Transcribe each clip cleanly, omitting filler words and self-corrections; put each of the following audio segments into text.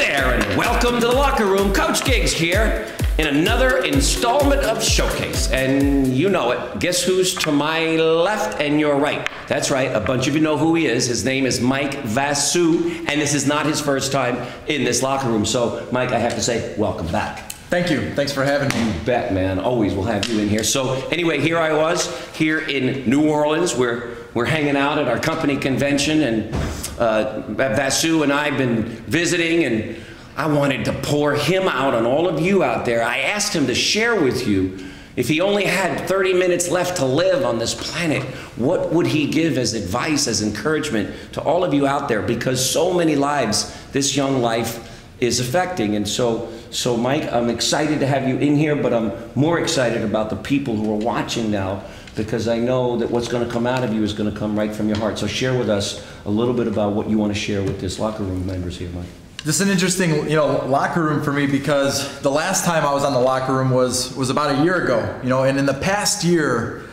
there, and welcome to the locker room. Coach Giggs here in another installment of Showcase. And you know it. Guess who's to my left and your right? That's right. A bunch of you know who he is. His name is Mike Vasu, and this is not his first time in this locker room. So, Mike, I have to say, welcome back. Thank you. Thanks for having me. You bet, man. Always will have you in here. So, anyway, here I was, here in New Orleans. We're hanging out at our company convention, and Vasu and I have been visiting, and I wanted to pour him out on all of you out there. I asked him to share with you, if he only had 30 minutes left to live on this planet, what would he give as advice, as encouragement to all of you out there? Because so many lives this young life is affecting. And so Mike, I'm excited to have you in here, but I'm more excited about the people who are watching now, because I know that what's going to come out of you is going to come right from your heart. So share with us a little bit about what you want to share with this locker room members here, Mike. This is an interesting, locker room for me, because the last time I was on the locker room was about a year ago, and in the past year,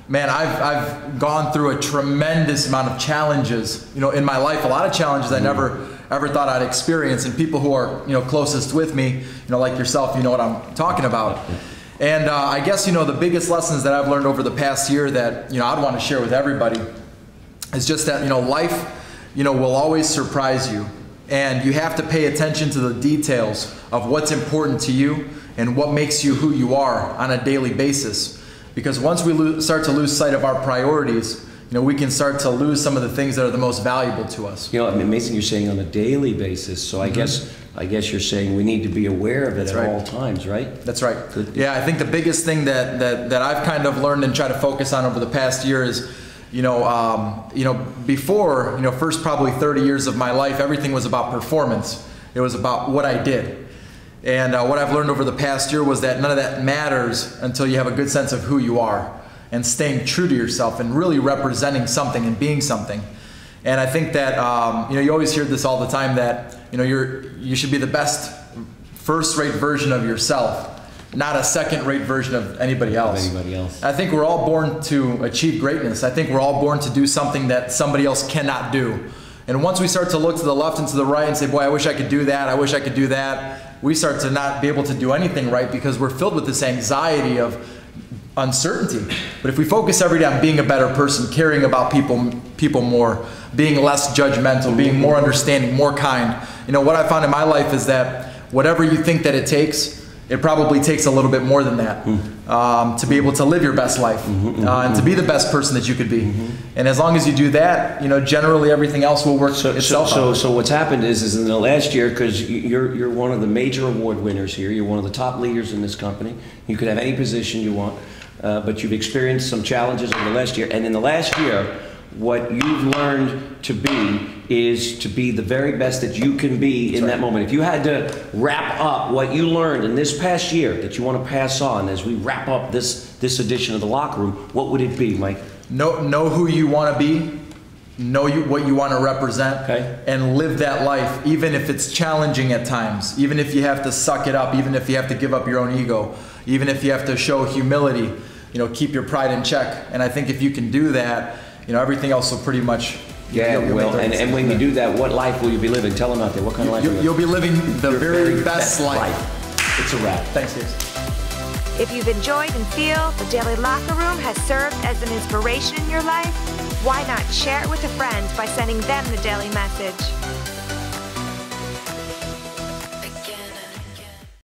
man, I've gone through a tremendous amount of challenges, in my life, a lot of challenges I never ever thought I'd experience, and people who are, closest with me, like yourself, you know what I'm talking about. And I guess, the biggest lessons that I've learned over the past year that, I'd want to share with everybody is just that, life, will always surprise you. And you have to pay attention to the details of what's important to you and what makes you who you are on a daily basis. Because once we start to lose sight of our priorities, we can start to lose some of the things that are the most valuable to us. Amazing you're saying on a daily basis. So I guess you're saying we need to be aware of it at all times, right? That's right. Good. Yeah, I think the biggest thing that I've kind of learned and tried to focus on over the past year is, before, first probably 30 years of my life, everything was about performance. It was about what I did. And what I've learned over the past year was that none of that matters until you have a good sense of who you are and staying true to yourself and really representing something and being something. And I think that, you always hear this all the time, that, you should be the best first-rate version of yourself, not a second-rate version of anybody else. I think we're all born to achieve greatness. I think we're all born to do something that somebody else cannot do. And once we start to look to the left and to the right and say, boy, I wish I could do that, I wish I could do that, we start to not be able to do anything right, because we're filled with this anxiety of uncertainty. But if we focus every day on being a better person, caring about people more, being less judgmental, being more understanding, more kind, what I found in my life is that whatever you think that it takes, it probably takes a little bit more than that to be able to live your best life and to be the best person that you could be. And as long as you do that, generally everything else will work itself out. So what's happened is in the last year, because you're one of the major award winners here, you're one of the top leaders in this company. You could have any position you want, but you've experienced some challenges over the last year. And in the last year, what you've learned to be is to be the very best that you can be in that moment. If you had to wrap up what you learned in this past year that you want to pass on as we wrap up this edition of the locker room, what would it be, Mike? Know who you want to be, know what you want to represent, and live that life, even if it's challenging at times, even if you have to suck it up, even if you have to give up your own ego, even if you have to show humility, keep your pride in check. And I think if you can do that, everything else will pretty much. And when you do that, what life will you be living? Tell them out there, what kind of life you'll be living the very best life. It's a wrap. Thanks, guys. If you've enjoyed and feel the Daily Locker Room has served as an inspiration in your life, why not share it with a friend by sending them the daily message?